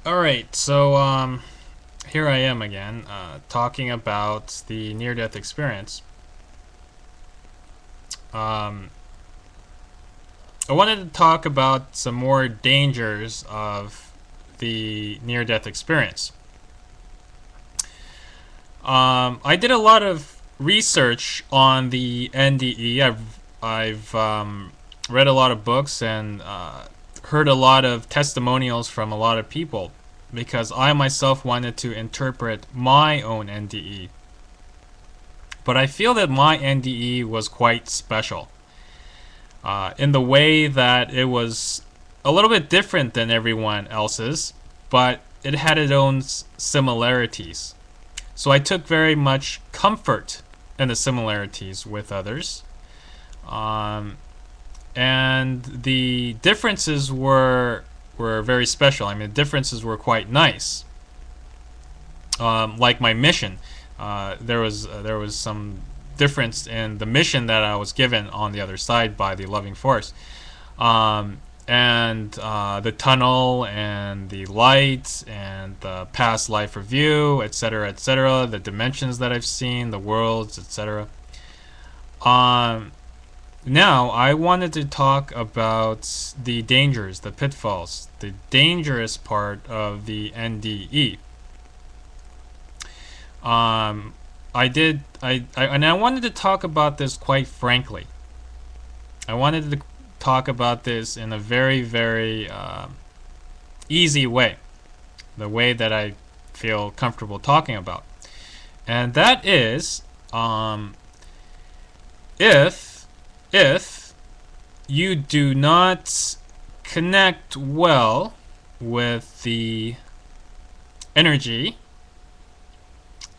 Alright, so here I am again, talking about the near-death experience. Um, I wanted to talk about some more dangers of the near-death experience. I did a lot of research on the NDE. I've read a lot of books and heard a lot of testimonials from a lot of people because I myself wanted to interpret my own NDE. But I feel that my NDE was quite special in the way that it was a little bit different than everyone else's, but it had its own similarities. So I took very much comfort in the similarities with others. Um, and the differences were very special. I mean, the differences were quite nice. Like my mission, there was some difference in the mission that I was given on the other side by the loving force, and the tunnel and the light and the past life review, etc., etc., the dimensions that I've seen, the worlds, etc. Um, Now I wanted to talk about the dangers, the pitfalls, the dangerous part of the NDE. Um, and I wanted to talk about this quite frankly. I wanted to talk about this in a very, very easy way, the way that I feel comfortable talking about, and that is, if if you do not connect well with the energy,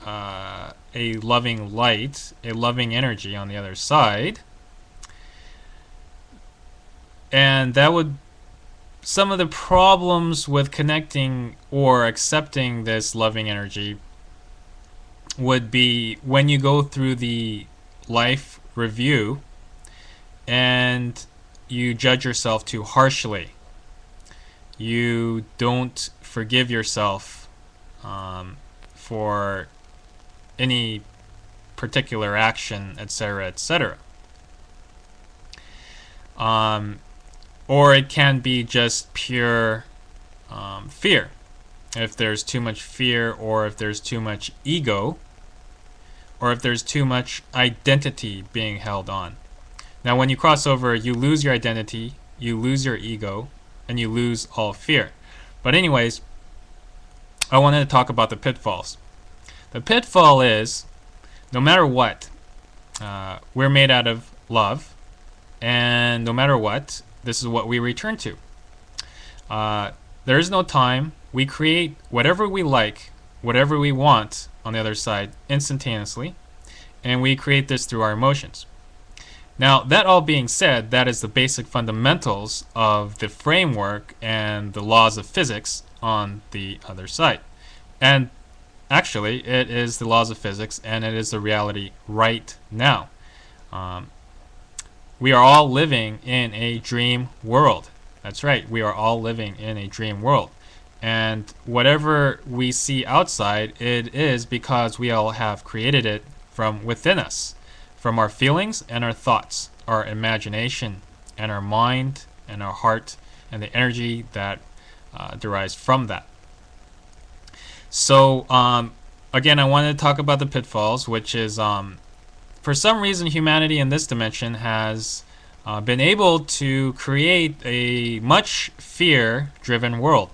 a loving light, a loving energy on the other side, and that would some of the problems with connecting or accepting this loving energy would be when you go through the life review and you judge yourself too harshly. You don't forgive yourself for any particular action, etc., etc. Or it can be just pure fear. If there's too much fear, or if there's too much ego, or if there's too much identity being held on. Now, when you cross over, you lose your identity, you lose your ego, and you lose all fear. But anyways, I wanted to talk about the pitfalls. The pitfall is, no matter what, we're made out of love, and no matter what, this is what we return to. There is no time. We create whatever we like, whatever we want on the other side instantaneously, and we create this through our emotions. Now, that all being said, that is the basic fundamentals of the framework and the laws of physics on the other side. And actually, it is the laws of physics, and it is the reality right now. We are all living in a dream world. That's right, we are all living in a dream world. And whatever we see outside, it is because we all have created it from within us, from our feelings and our thoughts, our imagination and our mind and our heart, and the energy that derives from that. So again, I wanted to talk about the pitfalls, which is for some reason humanity in this dimension has been able to create a much fear-driven world.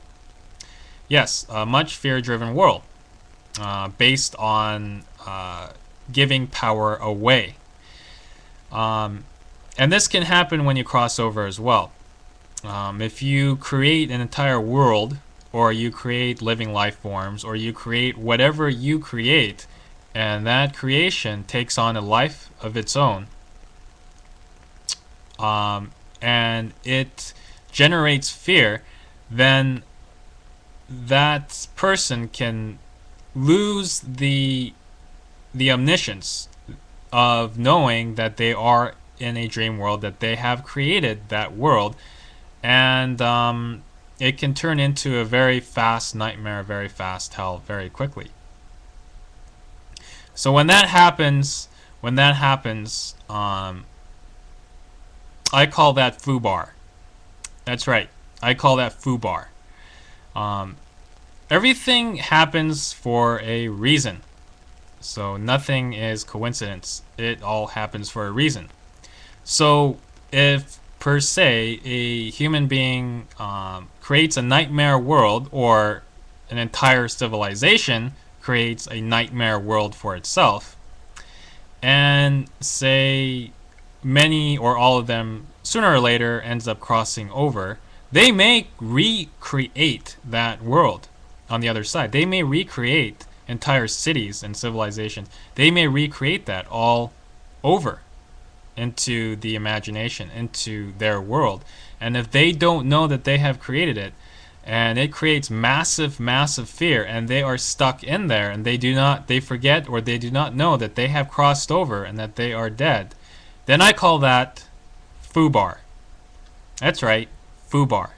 Yes, a much fear-driven world based on giving power away. And this can happen when you cross over as well. If you create an entire world, or you create living life forms, or you create whatever you create, and that creation takes on a life of its own, and it generates fear, then that person can lose the omniscience of knowing that they are in a dream world, that they have created that world, and it can turn into a very fast nightmare, very fast hell, very quickly. So when that happens, I call that foobar. That's right. I call that foobar. Everything happens for a reason. So nothing is coincidence. It all happens for a reason. So if, per se, a human being creates a nightmare world, or an entire civilization creates a nightmare world for itself, and say many or all of them sooner or later ends up crossing over, they may recreate that world on the other side. They may recreate entire cities and civilizations. They may recreate that all over into the imagination, into their world. And if they don't know that they have created it, and it creates massive, massive fear, and they are stuck in there, and they forget, or they do not know that they have crossed over and that they are dead, then I call that foobar. That's right, foobar.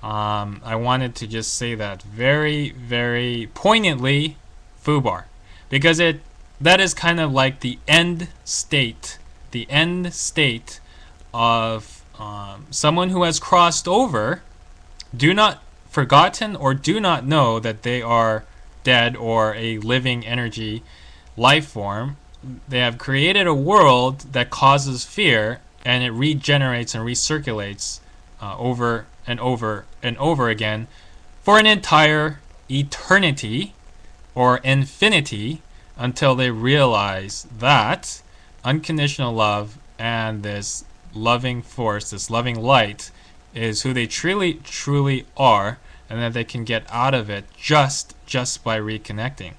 I wanted to just say that very, very poignantly, foobar, because that is kind of like the end state of someone who has crossed over, forgotten or do not know that they are dead or a living energy life form. They have created a world that causes fear, and it regenerates and recirculates over and over and over again for an entire eternity or infinity, until they realize that unconditional love and this loving force, this loving light, is who they truly, truly are, and that they can get out of it just by reconnecting.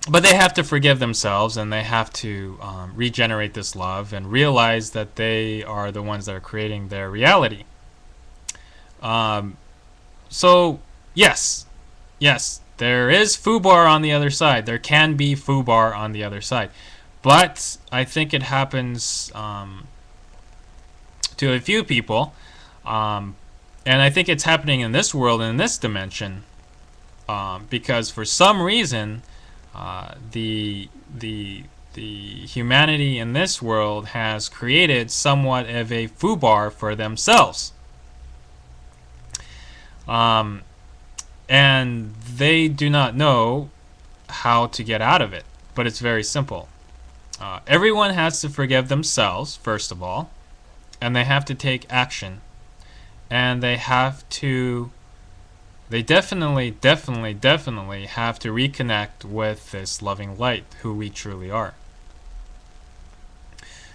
But they have to forgive themselves, and they have to regenerate this love and realize that they are the ones that are creating their reality. So yes, there is foobar on the other side. There can be foobar on the other side, but I think it happens to a few people, and I think it's happening in this world and in this dimension, because for some reason the humanity in this world has created somewhat of a foobar for themselves, and they do not know how to get out of it. But it's very simple. Everyone has to forgive themselves, first of all, and they have to take action, and they definitely have to reconnect with this loving light, who we truly are.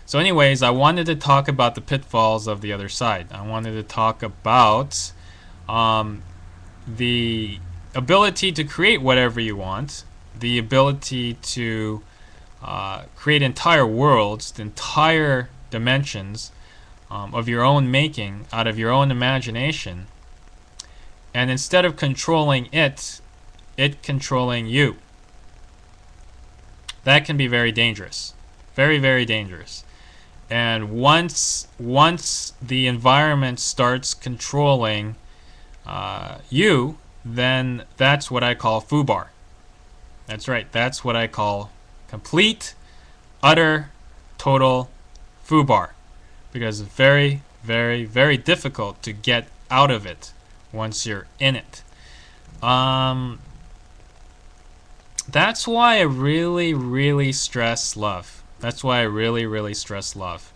So anyways, I wanted to talk about the pitfalls of the other side. I wanted to talk about the ability to create whatever you want, the ability to create entire worlds, entire dimensions of your own making, out of your own imagination, and instead of controlling it controlling you. That can be very dangerous. Very, very dangerous. And once the environment starts controlling you, then that's what I call foobar. That's right. That's what I call complete, utter, total foobar. Because it's very, very, very difficult to get out of it once you're in it. That's why I really, really stress love. That's why I really, really stress love.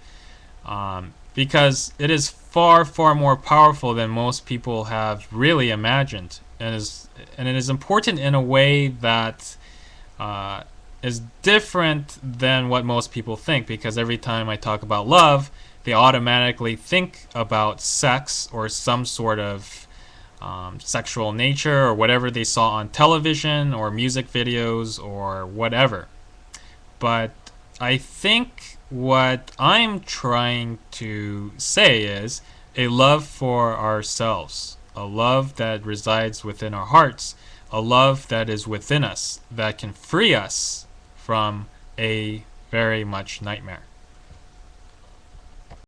Because it is far, far more powerful than most people have really imagined. And it is important in a way that is different than what most people think. Because every time I talk about love, they automatically think about sex or some sort of sexual nature, or whatever they saw on television or music videos or whatever. But I think what I'm trying to say is a love for ourselves, a love that resides within our hearts, a love that is within us, that can free us from a very much nightmare.